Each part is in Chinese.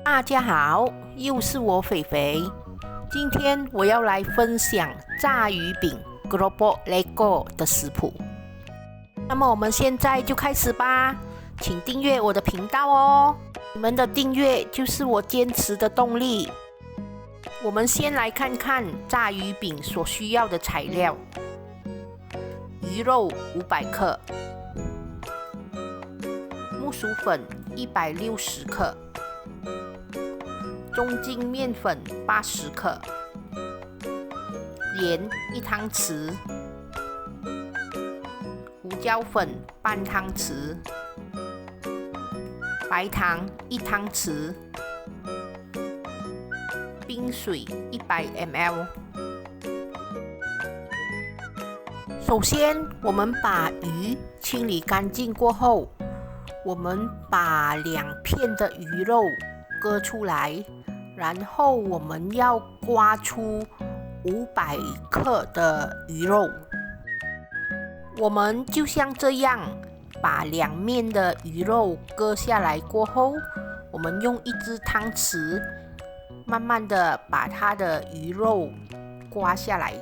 大家好，又是我肥肥。今天我要来分享炸鱼饼 Keropok Lego 的食谱。那么我们现在就开始吧，请订阅我的频道哦。你们的订阅就是我坚持的动力。我们先来看看炸鱼饼所需要的材料：鱼肉500克，木薯粉160克。中筋面粉80克，盐1汤匙，胡椒粉半汤匙，白糖1汤匙，冰水100 ml。首先，我们把鱼清理干净过后，我们把2片的鱼肉割出来。然后我们要刮出500克的鱼肉，我们就像这样把2面的鱼肉割下来过后，我们用一只汤匙慢慢的把它的鱼肉刮下来。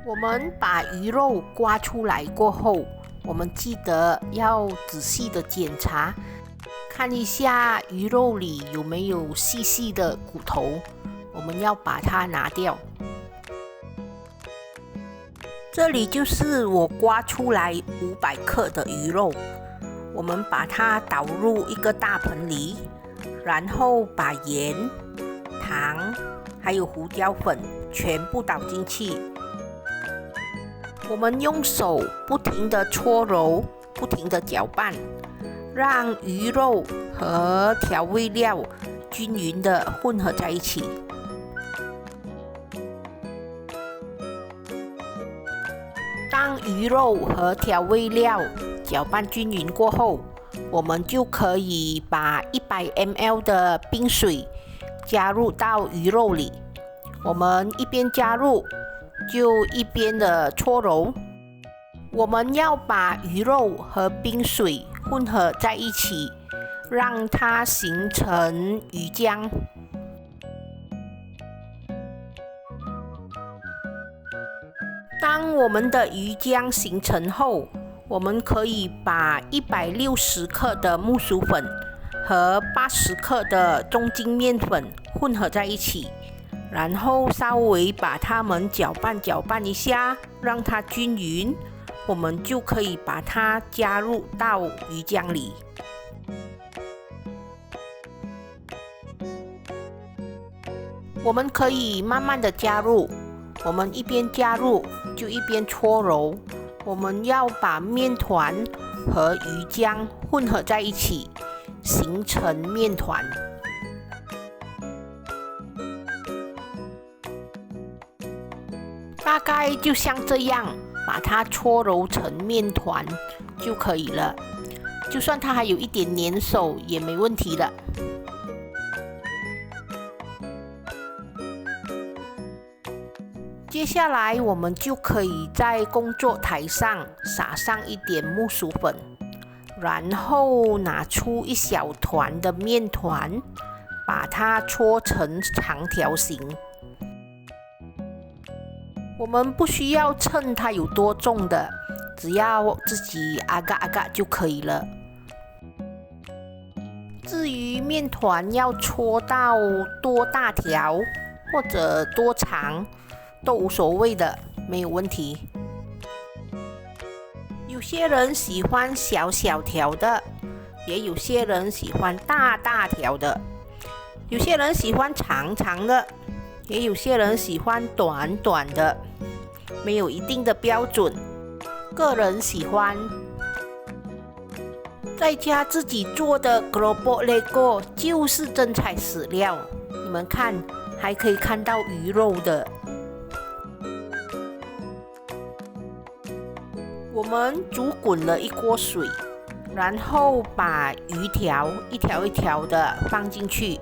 我们把鱼肉刮出来过后，我们记得要仔细的检查，看一下鱼肉里有没有细细的骨头，我们要把它拿掉。这里就是我刮出来500克的鱼肉，我们把它倒入一个大盆里，然后把盐、糖还有胡椒粉全部倒进去。我们用手不停地搓揉，不停地搅拌，让鱼肉和调味料均匀的混合在一起。当鱼肉和调味料搅拌均匀过后，我们就可以把100 ml 的冰水加入到鱼肉里。我们一边加入，就一边的搓揉。我们要把鱼肉和冰水混合在一起，让它形成鱼浆。当我们的鱼浆形成后，我们可以把160克的木薯粉和80克的中筋面粉混合在一起，然后稍微把它们搅拌一下，让它均匀。我们就可以把它加入到鱼浆里。我们可以慢慢的加入，我们一边加入就一边搓揉。我们要把面团和鱼浆混合在一起，形成面团。大概就像这样，把它搓揉成面团就可以了。就算它还有一点粘手也没问题了。接下来我们就可以在工作台上撒上一点木薯粉，然后拿出一小团的面团，把它搓成长条形。我们不需要称它有多重的，只要自己阿嘎就可以了。至于面团要搓到多大条或者多长都无所谓的，没有问题。有些人喜欢小小条的，也有些人喜欢大大条的，有些人喜欢长长的，也有些人喜欢短短的，没有一定的标准，个人喜欢。在家自己做的 Keropok Lego 就是真材实料，你们看，还可以看到鱼肉的。我们煮滚了一锅水，然后把鱼条一条一条的放进去，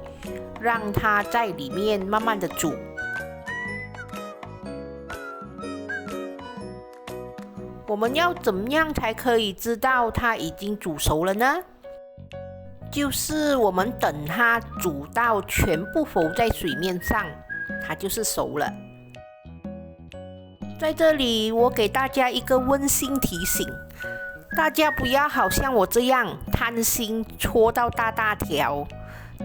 让它在里面慢慢的煮。我们要怎么样才可以知道它已经煮熟了呢？就是我们等它煮到全部浮在水面上，它就是熟了。在这里，我给大家一个温馨提醒，大家不要好像我这样贪心搓到大大条，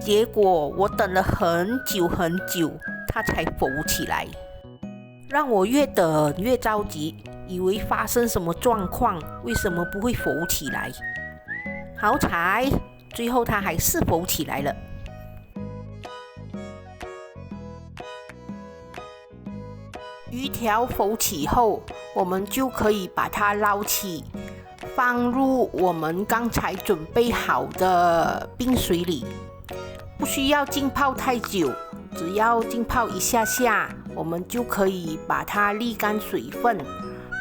结果我等了很久很久，它才浮起来，让我越等越着急，以为发生什么状况，为什么不会浮起来？好彩，最后它还是浮起来了。鱼条浮起后，我们就可以把它捞起，放入我们刚才准备好的冰水里。不需要浸泡太久，只要浸泡一下下，我们就可以把它沥干水分，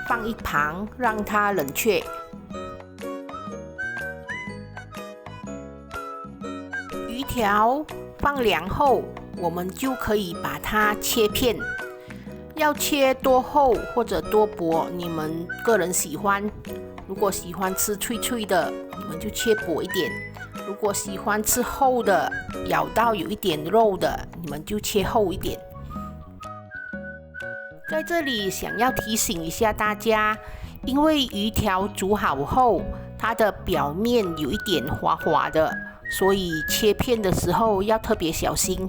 放一旁让它冷却。鱼条放凉后，我们就可以把它切片。要切多厚或者多薄，你们个人喜欢。如果喜欢吃脆脆的，你们就切薄一点；如果喜欢吃厚的，咬到有一点肉的，你们就切厚一点。在这里想要提醒一下大家，因为鱼条煮好后，它的表面有一点滑滑的，所以切片的时候要特别小心。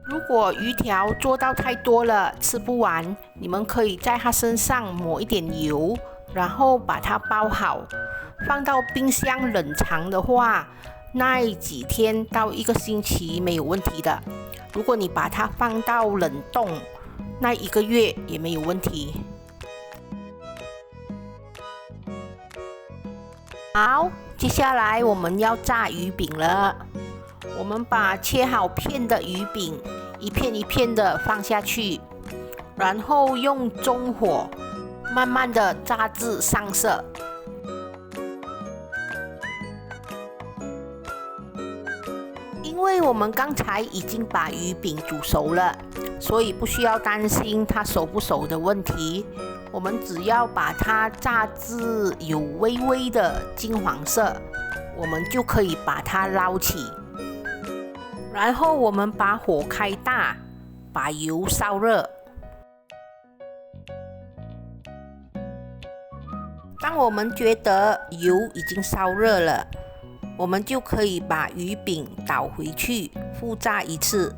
如果鱼条做到太多了，吃不完，你们可以在它身上抹一点油，然后把它包好，放到冰箱冷藏的话，那几天到1个星期没有问题的。如果你把它放到冷冻，那1个月也没有问题。好，接下来我们要炸鱼饼了。我们把切好片的鱼饼一片一片的放下去，然后用中火慢慢的炸至上色。因为我们刚才已经把鱼饼煮熟了，所以不需要担心它熟不熟的问题。我们只要把它炸至有微微的金黄色，我们就可以把它捞起。然后我们把火开大，把油烧热。当我们觉得油已经烧热了，我们就可以把鱼饼倒回去，复炸一次，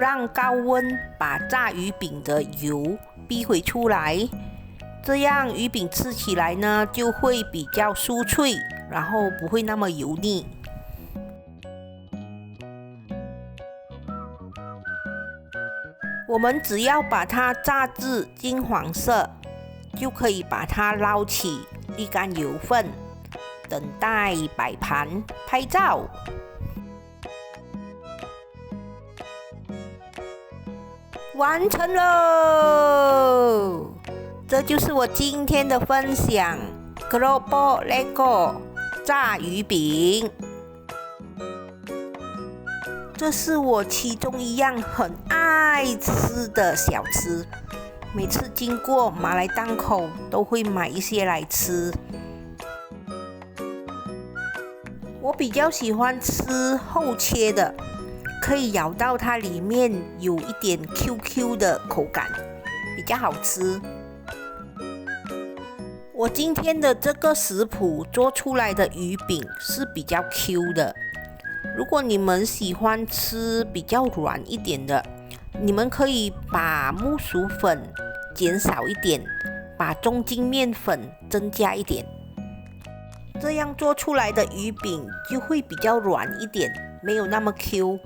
让高温把炸鱼饼的油逼回出来。这样鱼饼吃起来呢，就会比较酥脆，然后不会那么油腻。我们只要把它炸至金黄色，就可以把它捞起，沥干油分，等待摆盘拍照。完成喽！这就是我今天的分享 ，Keropok Lego 炸鱼饼。这是我其中一样很爱吃的小吃，每次经过马来档口都会买一些来吃。我比较喜欢吃厚切的，可以咬到它里面有一点 QQ 的口感，比较好吃。我今天的这个食谱做出来的鱼饼是比较 Q 的。如果你们喜欢吃比较软一点的，你们可以把木薯粉减少一点，把中筋面粉增加一点，这样做出来的鱼饼就会比较软一点，没有那么 Q。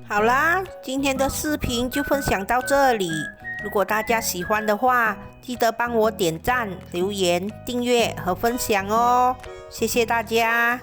好啦，今天的视频就分享到这里。如果大家喜欢的话，记得帮我点赞、留言、订阅和分享哦。谢谢大家。